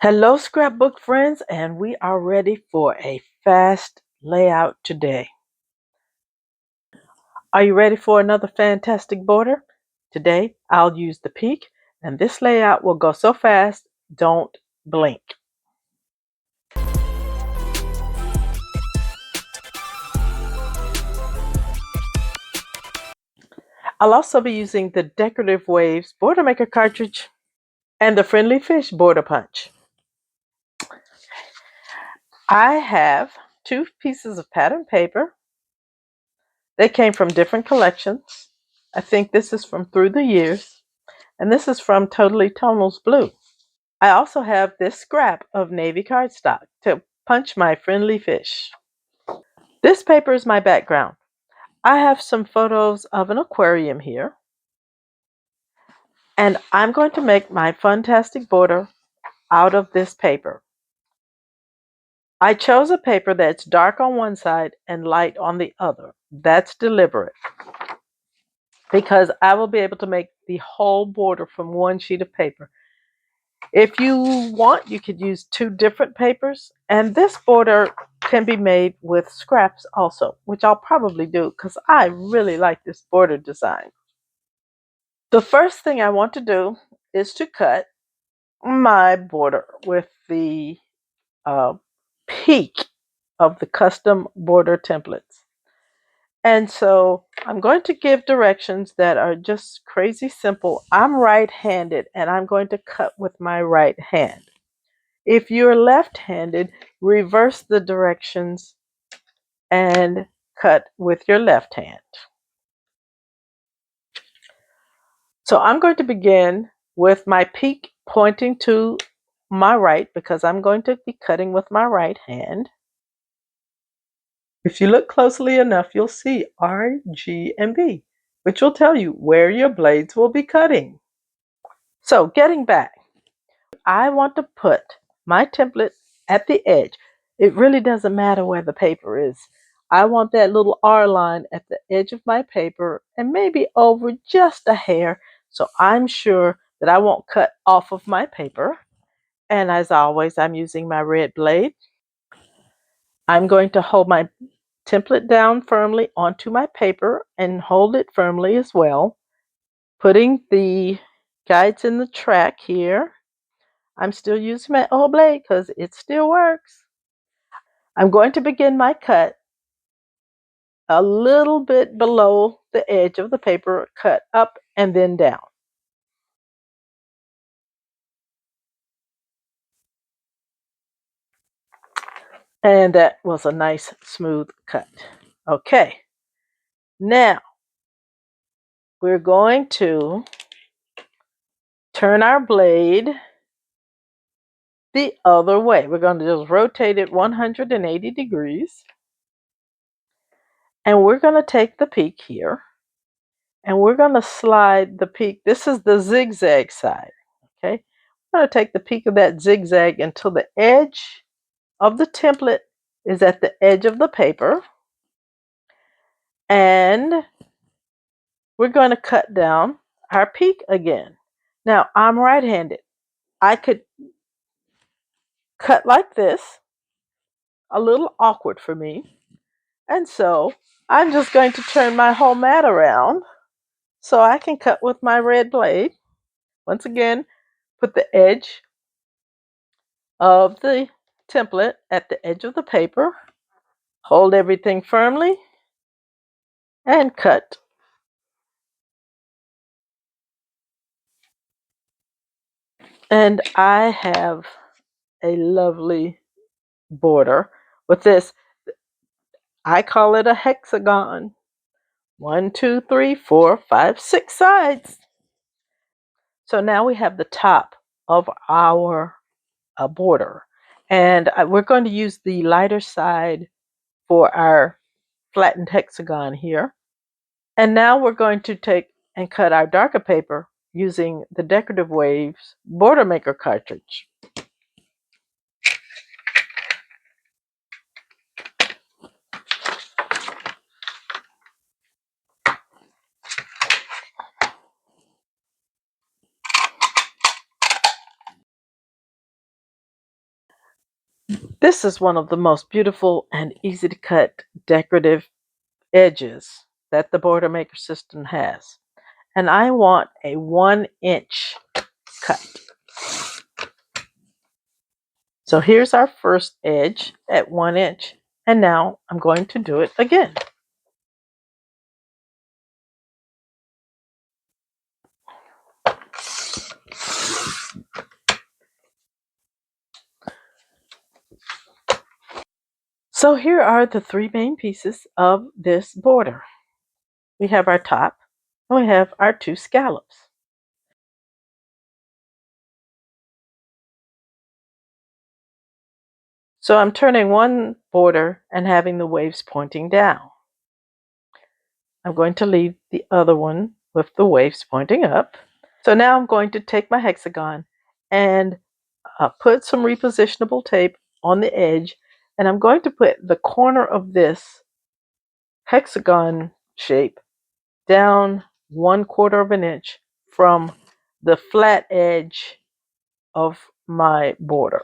Hello, scrapbook friends, and we are ready for a fast layout today. Are you ready for another fantastic border? Today, I'll use the peak, and this layout will go so fast, don't blink. I'll also be using the Decorative Waves Border Maker cartridge and the Friendly Fish border punch. I have 2 pieces of pattern paper. They came from different collections. I think this is from Through the Years, and this is from Totally Tonal's Blue. I also have this scrap of navy cardstock to punch my friendly fish. This paper is my background. I have some photos of an aquarium here, and I'm going to make my fantastic border out of this paper. I chose a paper that's dark on one side and light on the other. That's deliberate because I will be able to make the whole border from one sheet of paper. If you want, you could use 2 different papers, and this border can be made with scraps also, which I'll probably do because I really like this border design. The first thing I want to do is to cut my border with the uh, peak of the custom border templates. And so I'm going to give directions that are just crazy simple. I'm right-handed and I'm going to cut with my right hand. If you're left-handed, reverse the directions and cut with your left hand. So I'm going to begin with my peak pointing to my right because I'm going to be cutting with my right hand. If you look closely enough, you'll see R, G, and B, which will tell you where your blades will be cutting. So getting back, I want to put my template at the edge. It really doesn't matter where the paper is. I want that little R line at the edge of my paper and maybe over just a hair so I'm sure that I won't cut off of my paper. And as always, I'm using my red blade. I'm going to hold my template down firmly onto my paper and hold it firmly as well, putting the guides in the track here. I'm still using my old blade because it still works. I'm going to begin my cut a little bit below the edge of the paper, cut up and then down. And that was a nice smooth cut. Okay, now we're going to turn our blade the other way. We're going to just rotate it 180 degrees. And we're going to take the peak here and we're going to slide the peak. This is the zigzag side. Okay, I'm going to take the peak of that zigzag until the edge of the template is at the edge of the paper. And we're going to cut down our peak again. Now, I'm right-handed. I could cut like this, a little awkward for me. And so I'm just going to turn my whole mat around so I can cut with my red blade. Once again, put the edge of the template at the edge of the paper, hold everything firmly, and cut. And I have a lovely border with this. I call it a hexagon. 1, 2, 3, 4, 5, 6 sides. So now we have the top of our border. And we're going to use the lighter side for our flattened hexagon here. And now we're going to take and cut our darker paper using the Decorative Waves Border Maker cartridge. This is one of the most beautiful and easy to cut decorative edges that the Border Maker system has. And I want a 1-inch cut. So here's our first edge at 1 inch. And now I'm going to do it again. So here are the three main pieces of this border. We have our top and we have our two scallops. So I'm turning one border and having the waves pointing down. I'm going to leave the other one with the waves pointing up. So now I'm going to take my hexagon and put some repositionable tape on the edge, and I'm going to put the corner of this hexagon shape down 1/4 of an inch from the flat edge of my border.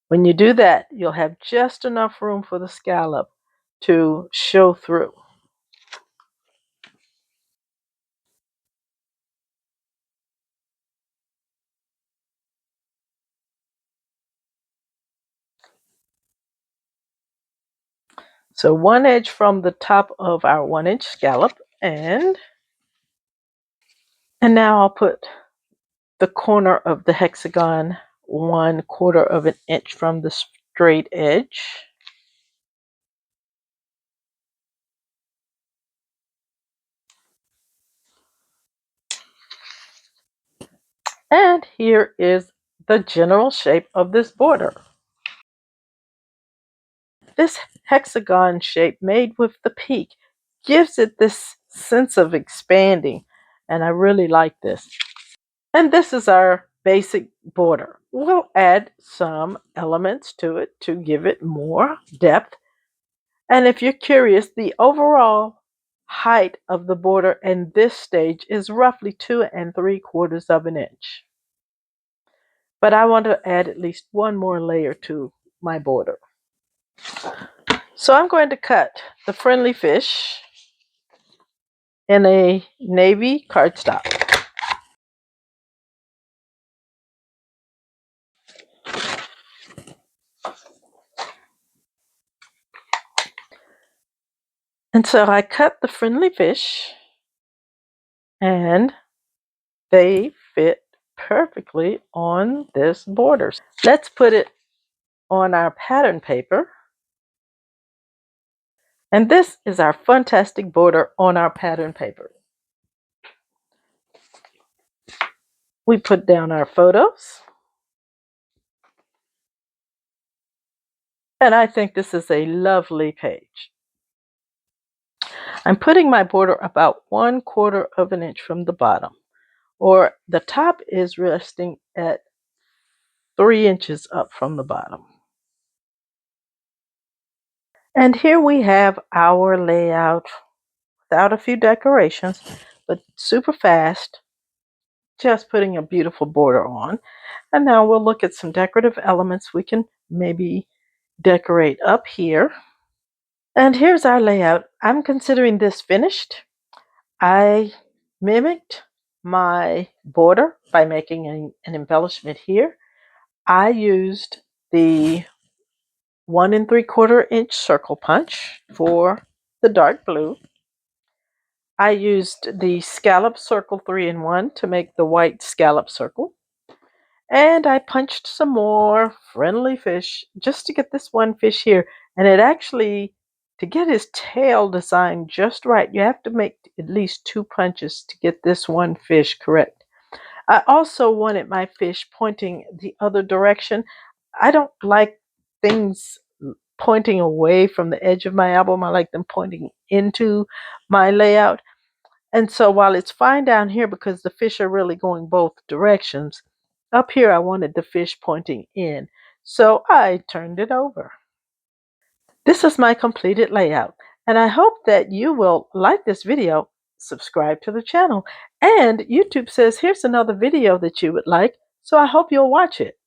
When you do that, you'll have just enough room for the scallop to show through. So one edge from the top of our 1-inch scallop, and now I'll put the corner of the hexagon 1/4 of an inch from the straight edge. And here is the general shape of this border. This hexagon shape made with the peak gives it this sense of expanding, and I really like this. And this is our basic border. We'll add some elements to it to give it more depth. And if you're curious, the overall height of the border in this stage is roughly 2 3/4 of an inch. But I want to add at least one more layer to my border. So I'm going to cut the friendly fish in a navy cardstock. And so I cut the friendly fish, and they fit perfectly on this border. Let's put it on our pattern paper. And this is our fantastic border on our pattern paper. We put down our photos. And I think this is a lovely page. I'm putting my border about 1/4 of an inch from the bottom, or the top is resting at 3 inches up from the bottom. And here we have our layout without a few decorations, but super fast, just putting a beautiful border on. And now we'll look at some decorative elements we can maybe decorate up here. And here's our layout. I'm considering this finished. I mimicked my border by making an embellishment here. I used the 1 3/4 inch circle punch for the dark blue. I used the scallop circle 3-in-1 to make the white scallop circle. And I punched some more friendly fish just to get this one fish here. And it actually, to get his tail designed just right, you have to make at least 2 punches to get this one fish correct. I also wanted my fish pointing the other direction. I don't like things pointing away from the edge of my album. I like them pointing into my layout. And so while it's fine down here because the fish are really going both directions, up here I wanted the fish pointing in. So I turned it over. This is my completed layout, and I hope that you will like this video, subscribe to the channel, and YouTube says here's another video that you would like, so I hope you'll watch it.